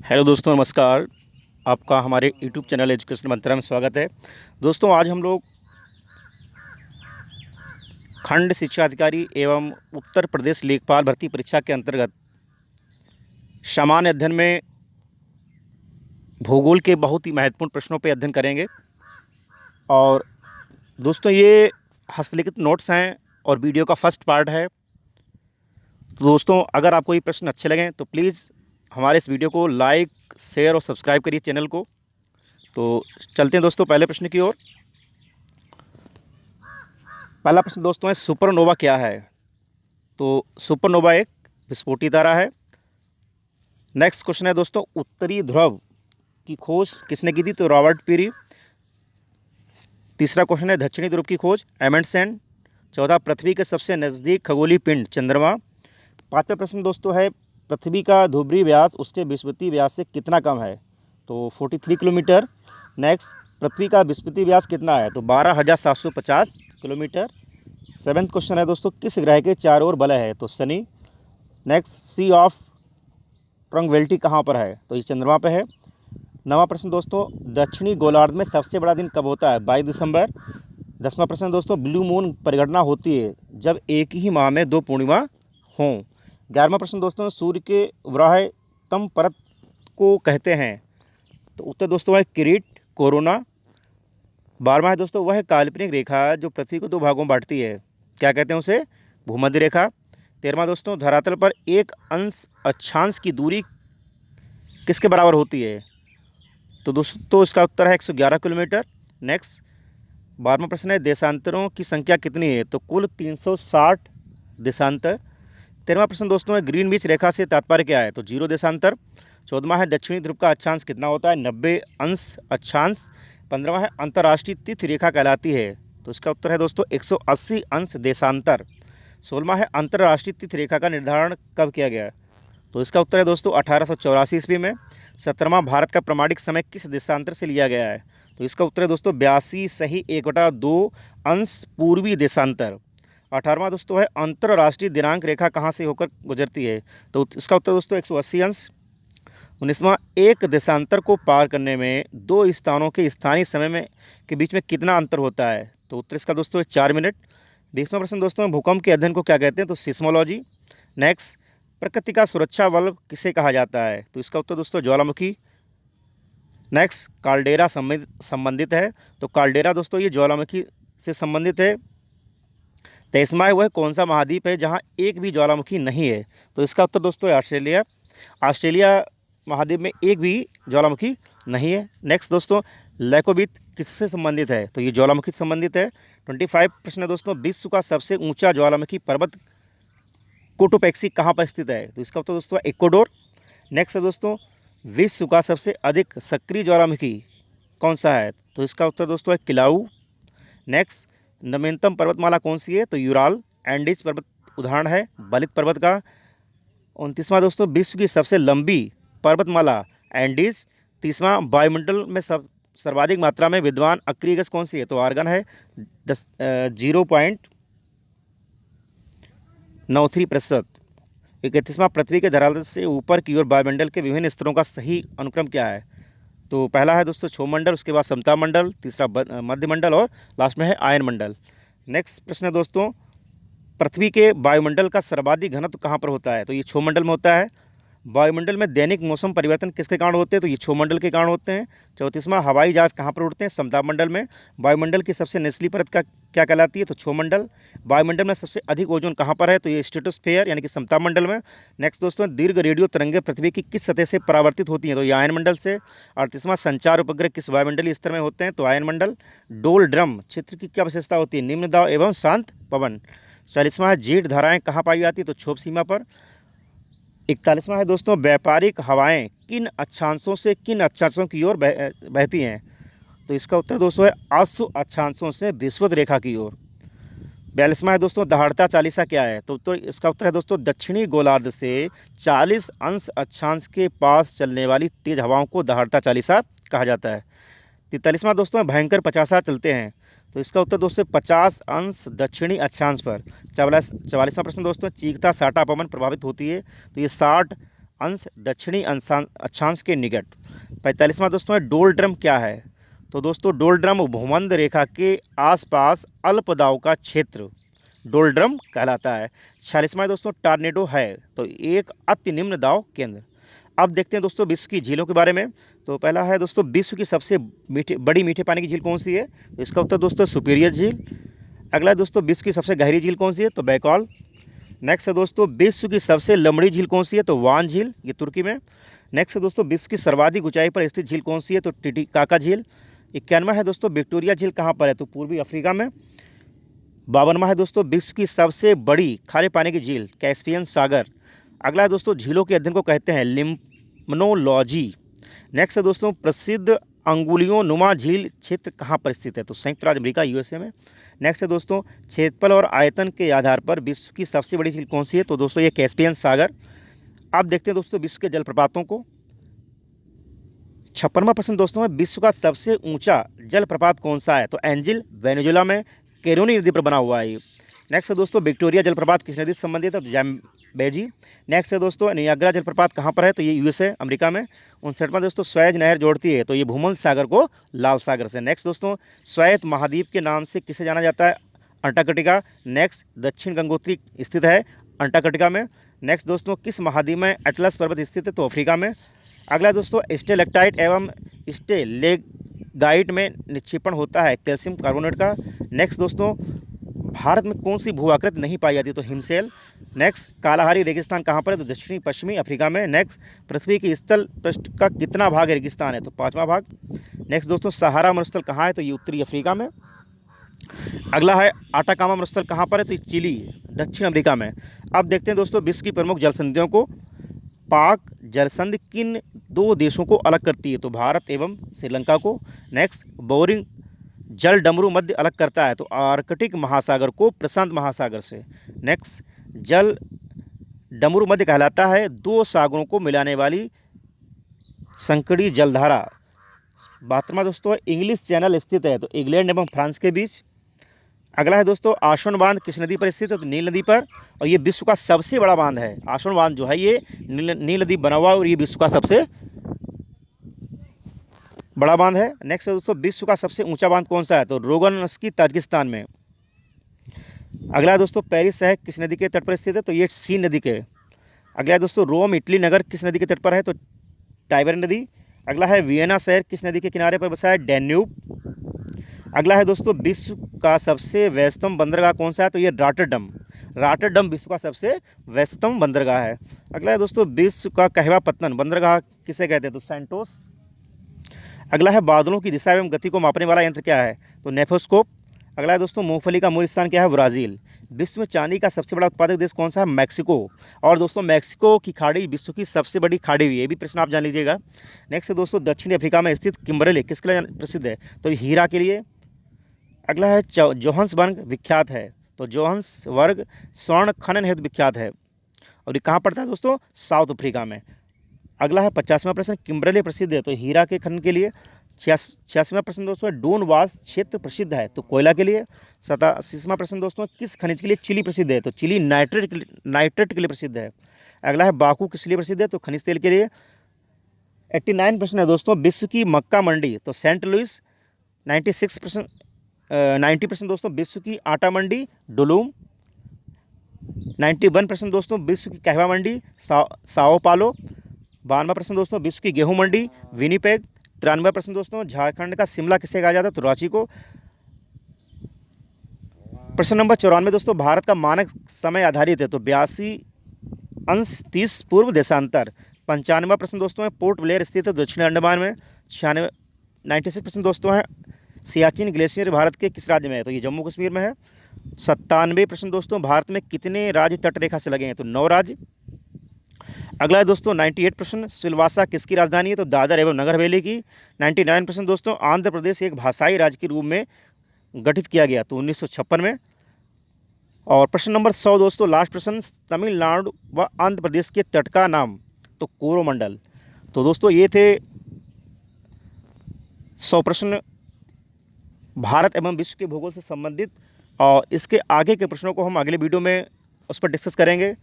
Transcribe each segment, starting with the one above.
Hello दोस्तों, नमस्कार। आपका हमारे यूट्यूब चैनल एजुकेशन मंत्रा में स्वागत है। दोस्तों, आज हम लोग खंड शिक्षा अधिकारी एवं उत्तर प्रदेश लेखपाल भर्ती परीक्षा के अंतर्गत सामान्य अध्ययन में भूगोल के बहुत ही महत्वपूर्ण प्रश्नों पर अध्ययन करेंगे। और दोस्तों, ये हस्तलिखित नोट्स हैं और वीडियो का फर्स्ट पार्ट है। तो दोस्तों, अगर आपको ये प्रश्न अच्छे लगें तो प्लीज़ हमारे इस वीडियो को लाइक, शेयर और सब्सक्राइब करिए चैनल को। तो चलते हैं दोस्तों पहले प्रश्न की ओर। पहला प्रश्न दोस्तों है, सुपरनोवा क्या है? तो सुपरनोवा एक विस्फोटी तारा है। नेक्स्ट क्वेश्चन है दोस्तों, उत्तरी ध्रुव की खोज किसने की थी? तो रॉबर्ट पीरी। तीसरा क्वेश्चन है, दक्षिणी ध्रुव की खोज एमंडसेन। चौथा, पृथ्वी के सबसे नज़दीक खगोलीय पिंड चंद्रमा। पांचवा प्रश्न दोस्तों है, पृथ्वी का ध्रुवीय व्यास उसके विषुवतीय व्यास से कितना कम है? तो 43 किलोमीटर। नेक्स्ट, पृथ्वी का विषुवतीय व्यास कितना है? तो 12,750 किलोमीटर। सेवेंथ क्वेश्चन है दोस्तों, किस ग्रह के चारों ओर वलय है? तो शनि। नेक्स्ट, सी ऑफ ट्रंगवेल्टी कहाँ पर है? तो ये चंद्रमा पे है। नवा प्रश्न दोस्तों, दक्षिणी गोलार्ध में सबसे बड़ा दिन कब होता है? 22 दिसंबर। 10वां प्रश्न दोस्तों, ब्लू मून परिघटना होती है जब एक ही माह में 2 पूर्णिमा हों। 11वां प्रश्न दोस्तों, सूर्य के वृहत्तम परत को कहते हैं? तो उत्तर दोस्तों है किरीट, कोरोना। 12वां है दोस्तों, वह काल्पनिक रेखा जो पृथ्वी को 2 भागों में बांटती है, क्या कहते हैं उसे? भूमध्य रेखा। 13वां दोस्तों, धरातल पर एक अंश अक्षांश की दूरी किसके बराबर होती है? तो दोस्तों इसका उत्तर है 111 किलोमीटर। नेक्स्ट, 12वां प्रश्न है, देशांतरों की संख्या कितनी है? तो कुल 360 देशांतर। 13वां प्रश्न दोस्तों है, ग्रीनविच रेखा से तात्पर्य क्या है? तो 0 देशांतर। 14वां है, दक्षिणी ध्रुव का अक्षांश कितना होता है? 90 अंश अक्षांश। 15वां है, अंतर्राष्ट्रीय तिथि रेखा कहलाती है? तो इसका उत्तर है दोस्तों 180 अंश देशांतर। 16वां है, अंतर्राष्ट्रीय तिथि रेखा का निर्धारण कब किया गया? तो इसका उत्तर है दोस्तों 1884 ईस्वी में। 17वां, भारत का प्रमाणिक समय किस देशांतर से लिया गया है? तो इसका उत्तर है दोस्तों 82 सही 1/2 अंश पूर्वी देशांतर। 18वां दोस्तों है, अंतर्राष्ट्रीय दिनांक रेखा कहाँ से होकर गुजरती है? तो इसका उत्तर दोस्तों 180 अंश। 19वां, एक देशांतर को पार करने में 2 स्थानों के स्थानीय समय में के बीच में कितना अंतर होता है? तो उत्तर इसका दोस्तों 4 मिनट। 20वां प्रश्न दोस्तों, भूकंप के अध्ययन को क्या कहते हैं? तो सिस्मोलॉजी। नेक्स्ट, प्रकृति का सुरक्षा बल किसे कहा जाता है? तो इसका उत्तर दोस्तों ज्वालामुखी। नेक्स्ट, काल्डेरा संबंधित है? तो काल्डेरा दोस्तों ये ज्वालामुखी से संबंधित है। 23वां, वह कौन सा महाद्वीप है जहां एक भी ज्वालामुखी नहीं है? तो इसका उत्तर दोस्तों है ऑस्ट्रेलिया। ऑस्ट्रेलिया महाद्वीप में एक भी ज्वालामुखी नहीं है। नेक्स्ट दोस्तों, लैकोवित किससे संबंधित है? तो ये ज्वालामुखी से संबंधित है। 25 प्रश्न दोस्तों, विश्व का सबसे ऊंचा ज्वालामुखी पर्वत कोटोपैक्सी कहाँ पर स्थित है? तो इसका उत्तर दोस्तों इक्वाडोर। नेक्स्ट है दोस्तों, विश्व का सबसे अधिक सक्रिय ज्वालामुखी कौन सा है? तो इसका उत्तर दोस्तों है किलाऊ। नेक्स्ट, नवीनतम पर्वतमाला कौन सी है? तो यूराल एंडीज पर्वत उदाहरण है बलित पर्वत का। 29वां दोस्तों, विश्व की सबसे लंबी पर्वतमाला एंडीज। 30वां, वायुमंडल में सर्वाधिक मात्रा में विद्यमान अक्रिय गैस कौन सी है? तो आर्गन है 0.93%। 31वां, पृथ्वी के धरातल से ऊपर की ओर वायुमंडल के विभिन्न स्तरों का सही अनुक्रम क्या है? तो पहला है दोस्तों क्षोभमंडल, उसके बाद समता मंडल, तीसरा मध्यमंडल और लास्ट में है आयन मंडल। नेक्स्ट प्रश्न है दोस्तों, पृथ्वी के वायुमंडल का सर्वाधिक घनत्व कहाँ पर होता है? तो ये क्षोभमंडल में होता है। वायुमंडल में दैनिक मौसम परिवर्तन किसके कारण होते हैं? तो ये क्षोभमंडल के कारण होते हैं। 34वां, हवाई जहाज कहाँ पर उड़ते हैं? समताप मंडल में। वायुमंडल की सबसे निचली परत का क्या कहलाती है? तो क्षोभमंडल। वायुमंडल में सबसे अधिक ओजोन कहाँ पर है? तो ये स्ट्रेटोस्फेयर यानी कि समताप मंडल में। नेक्स्ट दोस्तों, दीर्घ रेडियो तरंगें पृथ्वी की किस सतह से परावर्तित होती हैं? तो ये आयन मंडल से। 38वां, संचार उपग्रह किस वायुमंडलीय स्तर में होते हैं? तो आयन मंडल। डोल ड्रम क्षेत्र की क्या विशेषता होती है? निम्न दाब एवं शांत पवन। 40वां, जेट धाराएं कहाँ पाई जाती है? तो क्षोभ सीमा पर। 41वां है दोस्तों, व्यापारिक हवाएं किन अक्षांशों से किन अक्षांशों की ओर बहती हैं? तो इसका उत्तर दोस्तों है अश्व अक्षांशों से विषुवत रेखा की ओर। 42वां है दोस्तों, दहाड़ता चालीसा क्या है? तो इसका उत्तर है दोस्तों दक्षिणी गोलार्ध से 40 अंश अक्षांश के पास चलने वाली तेज हवाओं को दहाड़ता चालीसा कहा जाता है। 43वां दोस्तों, भयंकर 50 चलते हैं? तो इसका उत्तर दोस्तों 50 अंश दक्षिणी अक्षांश पर। 44वां प्रश्न दोस्तों, चीखता साटा पवन प्रभावित होती है? तो ये 60 अंश दक्षिणी अक्षांश के निकट। 45वां दोस्तों है डोलड्रम क्या है? तो दोस्तों डोलड्रम भूमध्य रेखा के आसपास अल्प दाब का क्षेत्र डोलड्रम कहलाता है। 46वां दोस्तों टॉर्नेडो है तो एक अति निम्न दाब केंद्र। अब देखते हैं दोस्तों विश्व की झीलों के बारे में। तो पहला है दोस्तों विश्व की सबसे बड़ी मीठे पानी की झील कौन सी है? तो इसका उत्तर दोस्तों सुपीरियर झील। अगला है दोस्तों विश्व की सबसे गहरी झील कौन सी है? तो बैकॉल। नेक्स्ट है दोस्तों विश्व की सबसे लंबी झील कौन सी है? तो वान झील, ये तुर्की में। नेक्स्ट है दोस्तों विश्व की सर्वाधिक ऊंचाई पर स्थित झील कौन सी है? तो टिटिकाका झील। 91वां है दोस्तों विक्टोरिया झील कहाँ पर है? तो पूर्वी अफ्रीका में। 52वां है दोस्तों विश्व की सबसे बड़ी खारे पानी की झील कैस्पियन सागर। अगला है दोस्तों झीलों के अध्ययन को कहते हैं लिम्नोलॉजी। नेक्स्ट है दोस्तों प्रसिद्ध अंगुलियों नुमा झील क्षेत्र कहाँ पर स्थित है? तो संयुक्त राज्य अमेरिका यूएसए में। नेक्स्ट है दोस्तों क्षेत्रफल और आयतन के आधार पर विश्व की सबसे बड़ी झील कौन सी है? तो दोस्तों ये कैस्पियन सागर। अब देखते हैं दोस्तों विश्व के जलप्रपातों को। 56वां प्रश्न दोस्तों है विश्व का सबसे ऊंचा जलप्रपात कौन सा है? तो एंजिल वेनेजुला में कैरोनी नदी पर बना हुआ है। नेक्स्ट है दोस्तों विक्टोरिया जलप्रपात किस नदी से संबंधित है? तो जैम्बेजी। नेक्स्ट है दोस्तों नियाग्रा जलप्रपात कहाँ पर है? तो ये यूएसए अमेरिका में। 59वां दोस्तों स्वेज नहर जोड़ती है तो ये भूमध्य सागर को लाल सागर से। नेक्स्ट दोस्तों श्वेत महाद्वीप के नाम से किसे जाना जाता है? अंटार्कटिका। नेक्स्ट दक्षिण गंगोत्री स्थित है अंटार्कटिका में। नेक्स्ट दोस्तों किस महाद्वीप में एटलस पर्वत स्थित है? तो अफ्रीका में। अगला दोस्तों स्टेलेक्टाइट एवं स्टेलेगाइट में निक्षेपण होता है कैल्शियम कार्बोनेट का। नेक्स्ट दोस्तों भारत में कौन सी भू आकृति नहीं पाई जाती? तो हिमशैल। नेक्स्ट कालाहारी रेगिस्तान कहाँ पर है? तो दक्षिणी पश्चिमी अफ्रीका में। नेक्स्ट पृथ्वी की स्थल पृष्ठ का कितना भाग रेगिस्तान है? तो 5वां भाग। नेक्स्ट दोस्तों सहारा मरुस्थल कहाँ है? तो ये उत्तरी अफ्रीका में। अगला है आटाकामा मरुस्थल कहाँ पर है? तो चिली दक्षिण अमेरिका में। अब देखते हैं दोस्तों विश्व की प्रमुख जलसंधियों को। पाक जलसंधि किन दो देशों को अलग करती है? तो भारत एवं श्रीलंका को। नेक्स्ट बोरिंग जल डमरू मध्य अलग करता है? तो आर्कटिक महासागर को प्रशांत महासागर से। नेक्स्ट जल डमरू मध्य कहलाता है दो सागरों को मिलाने वाली संकड़ी जलधारा। 72वां दोस्तों इंग्लिश चैनल स्थित है तो इंग्लैंड एवं फ्रांस के बीच। अगला है दोस्तों आश्वन बांध किस नदी पर स्थित है? तो नील नदी पर। और ये विश्व का सबसे बड़ा बांध है। आश्वन बांध जो है ये नील नदी बना हुआ है और ये विश्व का सबसे बड़ा बांध है। नेक्स्ट है दोस्तों विश्व का सबसे ऊंचा बांध कौन सा है? तो रोगनस्की ताजिकिस्तान में। अगला है दोस्तों पेरिस शहर किस नदी के तट पर स्थित है? तो ये सीन नदी के। अगला है दोस्तों रोम इटली नगर किस नदी के तट पर है? तो टाइबर नदी। अगला है वियना शहर किस नदी के किनारे पर बसा है? डैन्यूब। अगला है दोस्तों विश्व का सबसे व्यस्तम बंदरगाह कौन सा है? तो ये रॉटरडम। रॉटरडम विश्व का सबसे व्यस्तम बंदरगाह है। अगला है दोस्तों विश्व का कहवा पत्तन बंदरगाह किसे कहते हैं? तो सैंटोस। अगला है बादलों की दिशा एवं गति को मापने वाला यंत्र क्या है? तो नेफोस्कोप। अगला है दोस्तों मूंगफली का मूल स्थान क्या है? ब्राज़ील। विश्व में चांदी का सबसे बड़ा उत्पादक देश कौन सा है? मैक्सिको। और दोस्तों मैक्सिको की खाड़ी विश्व की सबसे बड़ी खाड़ी हुई है, ये भी प्रश्न आप जान लीजिएगा। नेक्स्ट है दोस्तों दक्षिणी अफ्रीका में स्थित किम्बरले किसके लिए प्रसिद्ध है? तो हीरा के लिए। अगला है जोहान्सबर्ग विख्यात है तो जोहान्सबर्ग स्वर्ण खनन हेतु विख्यात है और ये कहाँ पड़ता है दोस्तों? साउथ अफ्रीका में। अगला है 50वां प्रश्न किम्बरले प्रसिद्ध है तो हीरा के खनन के लिए। 86वां प्रश्न दोस्तों डोनबास क्षेत्र प्रसिद्ध है तो कोयला के लिए। 87वां प्रश्न दोस्तों किस खनिज के लिए चिली प्रसिद्ध है? तो चिली नाइट्रेट के लिए प्रसिद्ध है। अगला है बाकू किस लिए प्रसिद्ध है? तो खनिज तेल के लिए। 89 प्रश्न है दोस्तों विश्व की मक्का मंडी तो सेंट लुइस। 90% दोस्तों विश्व की आटा मंडी डुलूम। 91% दोस्तों विश्व की कहवा मंडी साओ पालो। 92वां प्रश्न दोस्तों विश्व की गेहूं मंडी विनीपेग। 93वां प्रश्न दोस्तों झारखंड का शिमला किसे कहा जाता है? तो रांची को। प्रश्न नंबर 94 दोस्तों भारत का मानक समय आधारित है तो 82:30 पूर्व देशांतर। 95वां प्रश्न दोस्तों है पोर्ट ब्लेयर स्थित है दक्षिण अंडमान में। 96% दोस्तों है सियाचिन ग्लेशियर भारत के किस राज्य में है? तो ये जम्मू कश्मीर में है। 97 प्रश्न दोस्तों भारत में कितने राज्य तटरेखा से लगे हैं? तो 9 राज्य। अगला है दोस्तों 98 प्रश्न सिलवासा किसकी राजधानी है? तो दादर एवं नगर हवेली की। 99 प्रश्न दोस्तों आंध्र प्रदेश एक भाषाई राज्य के रूप में गठित किया गया तो 1956 में। और प्रश्न नंबर 100 दोस्तों लास्ट प्रश्न तमिलनाडु व आंध्र प्रदेश के तट का नाम? तो कोरोमंडल। तो दोस्तों ये थे 100 प्रश्न भारत एवं विश्व के भूगोल से संबंधित और इसके आगे के प्रश्नों को हम अगले वीडियो में उस पर डिस्कस करेंगे।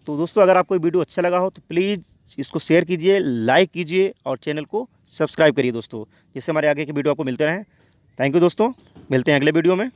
तो दोस्तों अगर आपको वीडियो अच्छा लगा हो तो प्लीज़ इसको शेयर कीजिए, लाइक कीजिए और चैनल को सब्सक्राइब करिए दोस्तों, जिससे हमारे आगे के वीडियो आपको मिलते रहें। थैंक यू दोस्तों, मिलते हैं अगले वीडियो में।